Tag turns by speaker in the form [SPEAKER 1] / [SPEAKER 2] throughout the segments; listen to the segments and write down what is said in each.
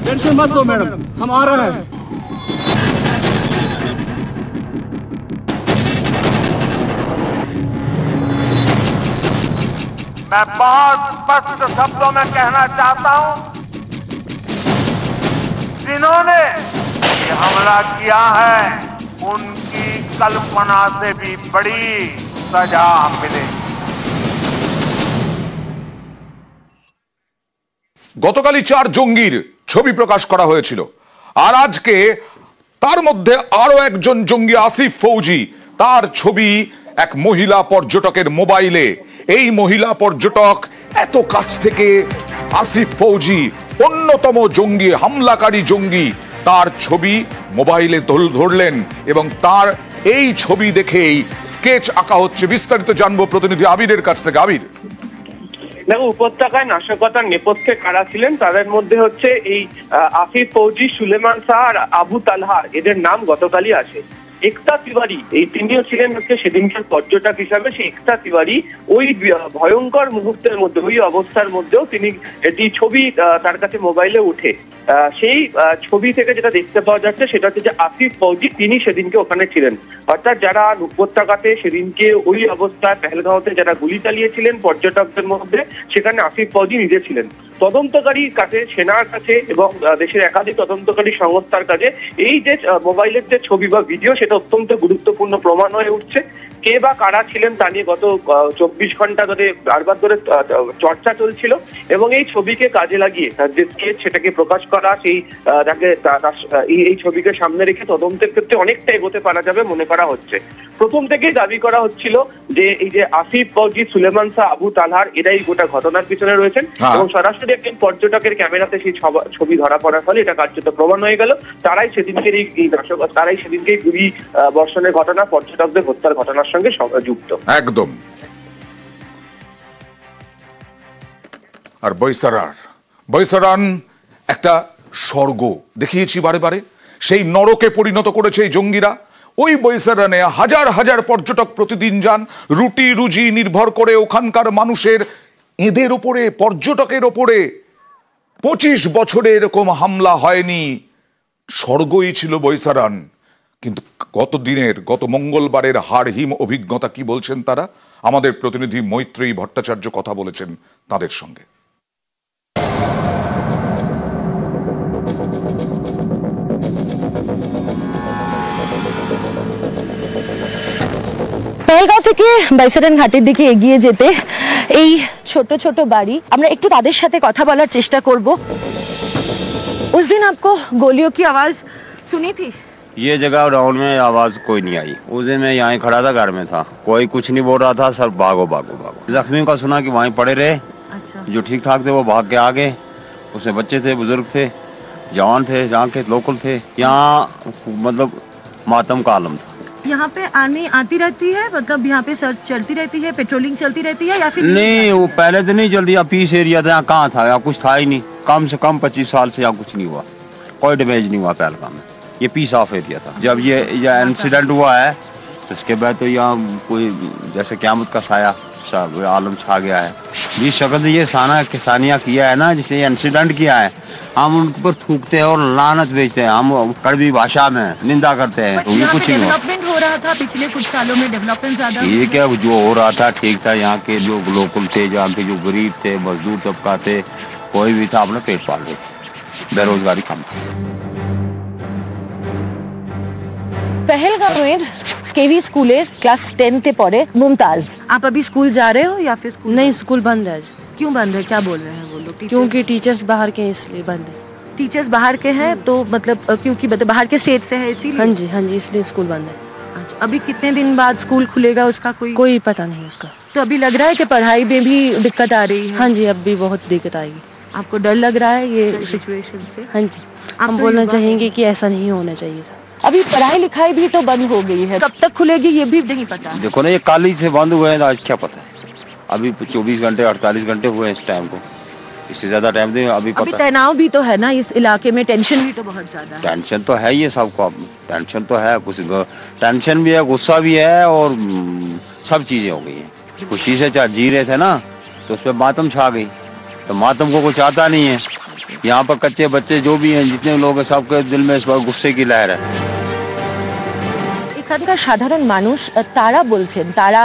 [SPEAKER 1] Tension मत लो madam, हम आ रहे हैं।
[SPEAKER 2] मैं बहुत स्पष्ट शब्दों में कहना चाहता हूं, जिन्होंने ये हमला किया है उनकी कल्पना से भी बड़ी सजा मिलेगी।
[SPEAKER 3] গতকালই 4 জঙ্গির ছবি প্রকাশ করা হয়েছিল, আর আজকে তার মধ্যে আরো একজন জঙ্গি আসিফ ফৌজি, তার ছবি এক মহিলা পর্যটকের মোবাইলে। এই মহিলা পর্যটক এত কাছ থেকে আসিফ ফৌজি, অন্যতম জঙ্গি, হামলাকারী জঙ্গি, তার ছবি মোবাইলে ধরলেন এবং তার এই ছবি দেখেই স্কেচ আঁকা হচ্ছে। বিস্তারিত জানবো প্রতিনিধি আবিরের কাছ থেকে। আবির,
[SPEAKER 4] দেখো, উপত্যকায় নাশকতার নেপথ্যে কারা ছিলেন তাদের মধ্যে হচ্ছে এই আসিফ ফৌজি, সুলেমান শাহ আর আবু তালহা, এদের নাম গতকালই আসে। একতা তিওয়ারি, এই তিনিও ছিলেন হচ্ছে সেদিনকার পর্যটক হিসাবে। সেই একতা তিওয়ারি ওই ভয়ঙ্কর মুহূর্তের মধ্যে, ওই অবস্থার মধ্যেও তিনি এটি ছবি তার কাছে মোবাইলে উঠে, সেই ছবি থেকে যেটা দেখতে পাওয়া যাচ্ছে সেটা হচ্ছে যে আসিফ ফৌজি তিনি সেদিনকে ওখানে ছিলেন। অর্থাৎ যারা উপত্যকাতে সেদিনকে ওই অবস্থায় পেহেলগাঁওতে যারা গুলি চালিয়েছিলেন পর্যটকদের মধ্যে, সেখানে আসিফ ফৌজি নিজে ছিলেন। তদন্তকারীর কাছে, সেনার কাছে এবং দেশের একাধিক তদন্তকারী সংস্থার কাছে এই যে মোবাইলের যে ছবি বা ভিডিও, সেটা অত্যন্ত গুরুত্বপূর্ণ প্রমাণ হয়ে উঠছে। কে বা কারা ছিলেন তা নিয়ে গত 24 ঘন্টা ধরে বারবার ধরে চর্চা চলছিল এবং এই ছবিকে কাজে লাগিয়ে তার যে স্কেচ সেটাকে প্রকাশ করা, সেই তাকে এই ছবিকে সামনে রেখে তদন্তের ক্ষেত্রে অনেকটা এগোতে পারা যাবে মনে করা হচ্ছে। প্রথম থেকেই দাবি করা হচ্ছিল যে এই যে আসিফ ফৌজি, সুলেমান শাহ, আবু তালহার, এরাই গোটা ঘটনার পিছনে রয়েছেন এবং সরাসরি একজন পর্যটকের ক্যামেরাতে সেই ছবি ধরা পড়ার ফলে এটা কার্যত প্রমাণ হয়ে গেল তারাই সেদিনকে এই গুলি বর্ষণের ঘটনা, পর্যটকদের হত্যার ঘটনার সঙ্গে যুক্ত।
[SPEAKER 3] একদম। আর বৈসারান একটা স্বর্গ দেখিয়েছি বারে বারে, সেই নরকে পরিণত করেছে এই জঙ্গিরা। ওই বৈসারানে হাজার হাজার পর্যটক প্রতিদিন যান, রুটি রুজি নির্ভর করে ওখানকার মানুষের। এদের উপরে, পর্যটকের ওপরে 25 বছরে এরকম হামলা হয়নি। স্বর্গই ছিল বৈসারান। কিন্তু গত মঙ্গলবারের হাড়হিম অভিজ্ঞতা কি বলছেন তারা? আমাদের প্রতিনিধি মৈত্রেয়ী ভট্টাচার্য কথা বলেছেন তাদের সঙ্গে।
[SPEAKER 5] পেহেলগাঁও থেকে বৈসারান ঘাটের দিকে এগিয়ে যেতে এই ছোট ছোট বাড়ি, আমরা একটু তাদের সাথে কথা বলার চেষ্টা করব। उस दिन आपको गोलियों की आवाज सुनी थी?
[SPEAKER 6] ये जगह राउंड में आवाज कोई नहीं आई। उस दिन मैं यहाँ खड़ा था, घर में था, कोई कुछ नहीं बोल रहा था, सब भागो भागो भागो। जख्मियों का सुना कि वहीं पड़े रहे। अच्छा। जो ठीक ठाक थे वो भाग के आ गए। उसमें बच्चे थे, बुजुर्ग थे, जवान थे, जहाँ के लोकल थे। यहाँ मतलब मातम का आलम था।
[SPEAKER 5] यहाँ पे आर्मी आती रहती है, मतलब यहाँ पे सर्च चलती रहती है, पेट्रोलिंग चलती रहती है या फिर
[SPEAKER 6] नहीं? वो पहले तो नहीं चलती, अब पीस एरिया था, यहाँ कहाँ था, यहाँ कुछ था ही नहीं। कम से कम 25 साल से यहाँ कुछ नहीं हुआ, कोई डैमेज नहीं हुआ पहलगाम में। ये पीस ऑफ एरिया था। जब ये इंसिडेंट हुआ है तो उसके बाद तो यहाँ कोई जैसे क़यामत का साया आलम छा गया है। जिस शक्ल से ये किसानियाँ किया है ना, जिसने इंसिडेंट किया है, हम उनके ऊपर थूकते हैं और लानत भेजते हैं, हम कड़वी भाषा में निंदा करते हैं। तो ये कुछ नहीं
[SPEAKER 5] डेवलपमेंट हो रहा था पिछले कुछ सालों में, डेवलपमेंट ज्यादा
[SPEAKER 6] ये क्या जो हो रहा था ठीक था। यहाँ के जो लोकल थे, यहाँ के जो गरीब थे, मजदूर तबका थे, कोई भी था अपना पेट पाल रहे थे, बेरोजगारी कम थी।
[SPEAKER 5] পেহেলগাঁওয়ের কেভি স্কুলের ক্লাস 10তে পড়ে मुमताज। आप अभी स्कूल जा रहे हो या फिर स्कूल?
[SPEAKER 7] नहीं, स्कूल बंद है आज।
[SPEAKER 5] क्यों बंद है, क्या बोल रहे हैं वो लोग?
[SPEAKER 7] क्योंकि टीचर्स बाहर के हैं इसलिए बंद है।
[SPEAKER 5] टीचर्स बाहर के हैं तो मतलब क्योंकि बाहर के स्टेट से है इसीलिए?
[SPEAKER 7] हाँ जी, इसलिए स्कूल बंद है।
[SPEAKER 5] अच्छा, अभी कितने दिन बाद स्कूल खुलेगा उसका कोई
[SPEAKER 7] पता नहीं उसका।
[SPEAKER 5] तो अभी लग रहा है कि पढ़ाई में भी दिक्कत आ रही है?
[SPEAKER 7] हाँ जी, अब भी बहुत दिक्कत आएगी।
[SPEAKER 5] आपको डर लग रहा है ये सिचुएशन से?
[SPEAKER 7] हाँ जी, हम बोलना चाहेंगे कि ऐसा नहीं होना चाहिए था।
[SPEAKER 5] अभी पढ़ाई लिखाई भी तो बंद हो गई है, कब तक खुलेगी ये भी नहीं पता।
[SPEAKER 6] देखो ना, ये कल ही से बंद हुए हैं, आज क्या पता है। अभी 24 घंटे 48 घंटे हुए हैं इस टाइम को, इससे ज्यादा टाइम नहीं। अभी
[SPEAKER 5] तनाव भी तो है ना इस इलाके में, टेंशन भी तो बहुत ज्यादा है।
[SPEAKER 6] टेंशन तो है ही है सबको, टेंशन तो है, कुछ टेंशन भी है, गुस्सा भी है और सब चीजें हो गई हैं। खुशी से जी रहे थे ना तो उस पर मातम छा गई। तो मातम को कुछ आता नहीं है। यहाँ पर कच्चे बच्चे जो भी हैं, जितने लोग हैं, सबके दिल में इस बार गुस्से की लहर है।
[SPEAKER 5] এখানকার সাধারণ মানুষ তারা বলছেন, তারা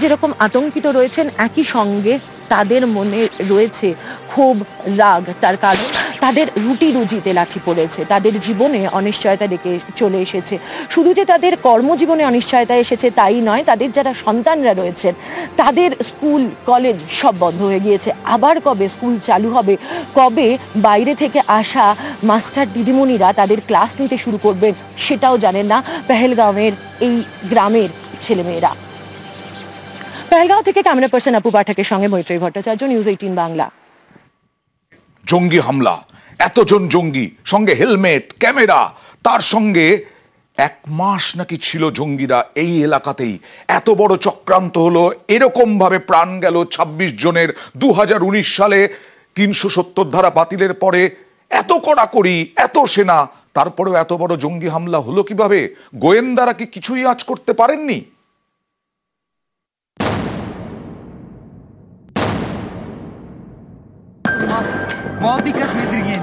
[SPEAKER 5] যেরকম আতঙ্কিত রয়েছেন, একই সঙ্গে তাদের মনে রয়েছে ক্ষোভ, রাগ। তার কারণ তাদের রুটি রুজিতে লাঠি পড়েছে, তাদের জীবনে অনিশ্চয়তা ডেকে চলে এসেছে। শুধু যে তাদের কর্মজীবনে অনিশ্চয়তা এসেছে তাই নয়, তাদের যারা সন্তানরা রয়েছেন তাদের স্কুল কলেজ সব বন্ধ হয়ে গিয়েছে। আবার কবে স্কুল চালু হবে, কবে বাইরে থেকে আসা মাস্টার দিদিমণিরা তাদের ক্লাস নিতে শুরু করবেন সেটাও জানেন না পেহেলগাঁওয়ের এই গ্রামের ছেলেমেয়েরা। পেহেলগাঁও থেকে ক্যামেরা পার্সন আপু পাঠকের সঙ্গে মৈত্রী ভট্টাচার্য, নিউজ 18 বাংলা।
[SPEAKER 3] জঙ্গি হামলা, এতজন জঙ্গি, সঙ্গে হেলমেট, ক্যামেরা, তার সঙ্গে 1 মাস নাকি ছিল জঙ্গিরা এই এলাকাতেই। এত বড় চক্রান্ত হলো, এরকম ভাবে প্রাণ গেল 26 জনের। 2019 সালে 370 ধারা বাতিলের পরে এত কড়াকড়ি, এত সেনা, তারপরেও এত বড় জঙ্গি হামলা হলো কিভাবে? গোয়েন্দারা কি কিছুই আজ করতে পারেননি?
[SPEAKER 1] मोदी का बेहतरीन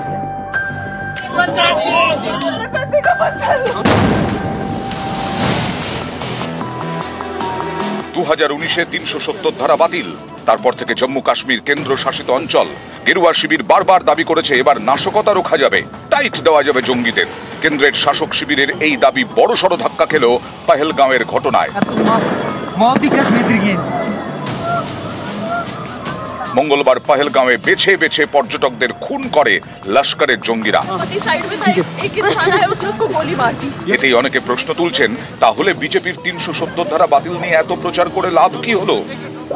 [SPEAKER 3] 2019-এ 370 ধারা বাতিল, তারপর থেকে জম্মু কাশ্মীর কেন্দ্র শাসিত অঞ্চল। গেরুয়া শিবির বারবার দাবি করেছে এবার নাশকতা রোখা যাবে, টাইট দেওয়া যাবে জঙ্গিদের। কেন্দ্রের শাসক শিবিরের এই দাবি বড়সড় ধাক্কা খেল পেহেলগাঁওয়ের ঘটনায়।
[SPEAKER 1] मोदी का बेहतरीन
[SPEAKER 3] মঙ্গলবার পেহেলগাঁওয়ে বেছে বেছে পর্যটকদের খুন করে লস্করের জঙ্গিরা। এতেই অনেকে প্রশ্ন তুলছেন, তাহলে বিজেপির 370 ধারা বাতিল নিয়ে এত প্রচার করে লাভ কি হলো?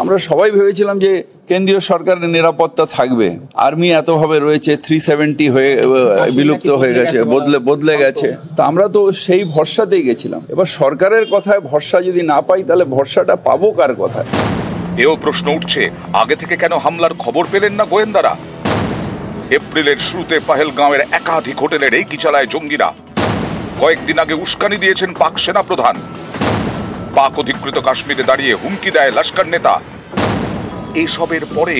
[SPEAKER 8] আমরা সবাই ভেবেছিলাম যে কেন্দ্রীয় সরকারের নিরাপত্তা থাকবে, আর্মি এতভাবে রয়েছে, 370 হয়ে বিলুপ্ত হয়ে গেছে, বদলে গেছে, তা আমরা তো সেই ভরসাতেই গেছিলাম। এবার সরকারের কথায় ভরসা যদি না পাই, তাহলে ভরসাটা পাবো কার কথায়?
[SPEAKER 3] এও প্রশ্ন উঠছে, আগে থেকে কেন হামলার খবর পেলেন না গোয়েন্দারা? এপ্রিলের শুরুতে পেহেলগাঁওয়ের একাধিক হোটেলে রেকি চালায় জঙ্গিরা। কয়েকদিন আগে উস্কানি দিয়েছেন পাক সেনা প্রধান। পাক অধিকৃত কাশ্মীরে দাঁড়িয়ে হুমকি দেয় লস্কর নেতা। এইসবের পরে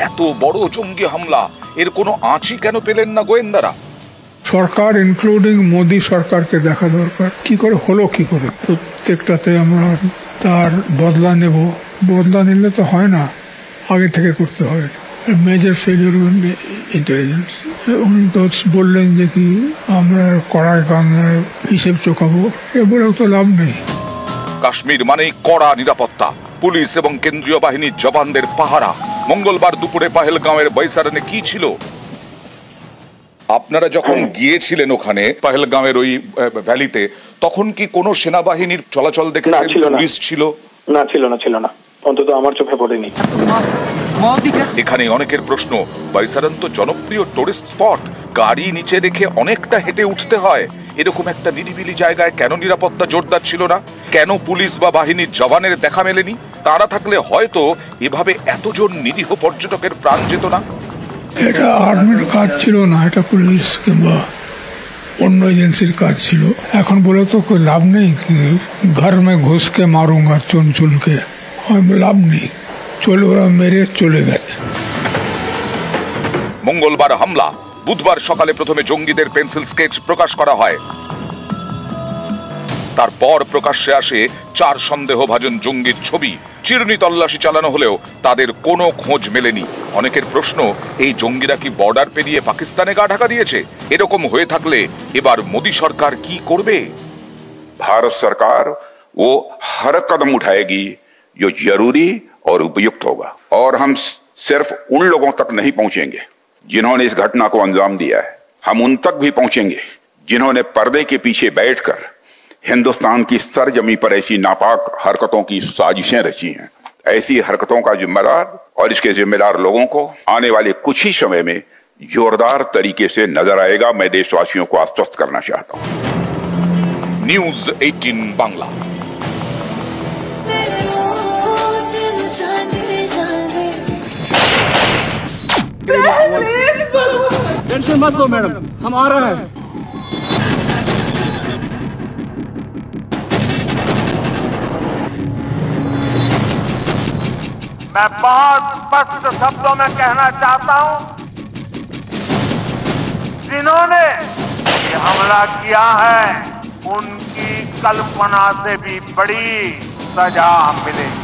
[SPEAKER 3] এত বড় জঙ্গি হামলা, এর কোনো আঁচই কেন পেলেন না গোয়েন্দারা?
[SPEAKER 9] সরকার ইনক্লুডিং মোদি সরকারকে দেখা দরকার, কি করে হলো, কি করে। প্রত্যেকটাতে আমরা তার বদলা নেব, বদলা নিলে তো হয় না, আগে থেকে করতে হয়। Major failure intelligence. উনি তো বললেন যে কি আমরা কড়াই কান্নার হিসেব চোখাবো, এ বলেও তো লাভ নেই।
[SPEAKER 3] কাশ্মীর মানেই কড়া নিরাপত্তা, পুলিশ এবং কেন্দ্রীয় বাহিনীর জওয়ানদের পাহারা। মঙ্গলবার দুপুরে পেহেলগাঁওয়ের বৈসারানে কি ছিল? আপনারা যখন গিয়েছিলেন ওখানে পেহেলগাঁওয়ের ওই ভ্যালিতে, তখন কি কোনো সেনাবাহিনীর চলাচল দেখেছেন? পুলিশ ছিল
[SPEAKER 4] না? ছিল না, অন্তত আমার চোখে পড়েনি।
[SPEAKER 3] এখানে অনেকের প্রশ্ন, বৈসারান তো জনপ্রিয় টুরিস্ট স্পট, গাড়ি নিচে রেখে অনেকটা হেঁটে উঠতে হয়। এরকম একটা নিরিবিলি জায়গায় কেন নিরাপত্তা জোরদার ছিল না? কেন পুলিশ বা বাহিনীর জওয়ানের দেখা মেলেনি? তারা থাকলে হয়তো এভাবে এতজন নিরীহ পর্যটকের প্রাণ যেত না।
[SPEAKER 9] এটা আর্মির কাজ ছিল না, এটা পুলিশ কিংবা অন্য এজেন্সির কাজ ছিল। এখন বলে তো কোই লাভ নেই, ঘর মে ঘুষকে মারুঙ্গা চুনচুনকে, লাভ নেই, চলে ওরা মেরে চলে গেছে।
[SPEAKER 3] মঙ্গলবার হামলা, বুধবার সকালে প্রথমে জঙ্গিদের পেন্সিল স্কেচ প্রকাশ করা হয়। তারপর প্রকাশ্যে আসে 4 সন্দেহভাজন জঙ্গির ছবি। চিরুনি তল্লাশি চালানো হলেও তাদের কোনো খোঁজ মেলেনি। অনেকের প্রশ্ন, এই জঙ্গিরা কি বর্ডার পেরিয়ে পাকিস্তানে গা ঢাকা দিয়েছে? এরকম হয়ে থাকলে এবার মোদী সরকার কি করবে?
[SPEAKER 10] भारत सरकार वो हर कदम उठाएगी जो जरूरी और उपयुक्त होगा, और हम सिर्फ उन लोगों तक नहीं पहुंचेंगे जिन्होंने इस घटना को अंजाम दिया है। हम उन तक भी पहुंचेंगे जिन्होंने पर्दे के पीछे बैठकर हिंदुस्तान की सरजमी पर ऐसी नापाक हरकतों की साजिशें रची हैं। ऐसी हरकतों का जिम्मेदार और इसके जिम्मेदार लोगों को आने वाले कुछ ही समय में जोरदार तरीके से नजर आएगा। मैं देशवासियों को आश्वस्त करना चाहता हूं।
[SPEAKER 3] নিউজ 18 বাংলা।
[SPEAKER 1] टेंशन मत लो मैडम, हम आ रहे हैं।
[SPEAKER 2] मैं बहुत स्पष्ट शब्दों में कहना चाहता हूं, जिन्होंने ये हमला किया है उनकी कल्पना से भी बड़ी सजा मिलेगी।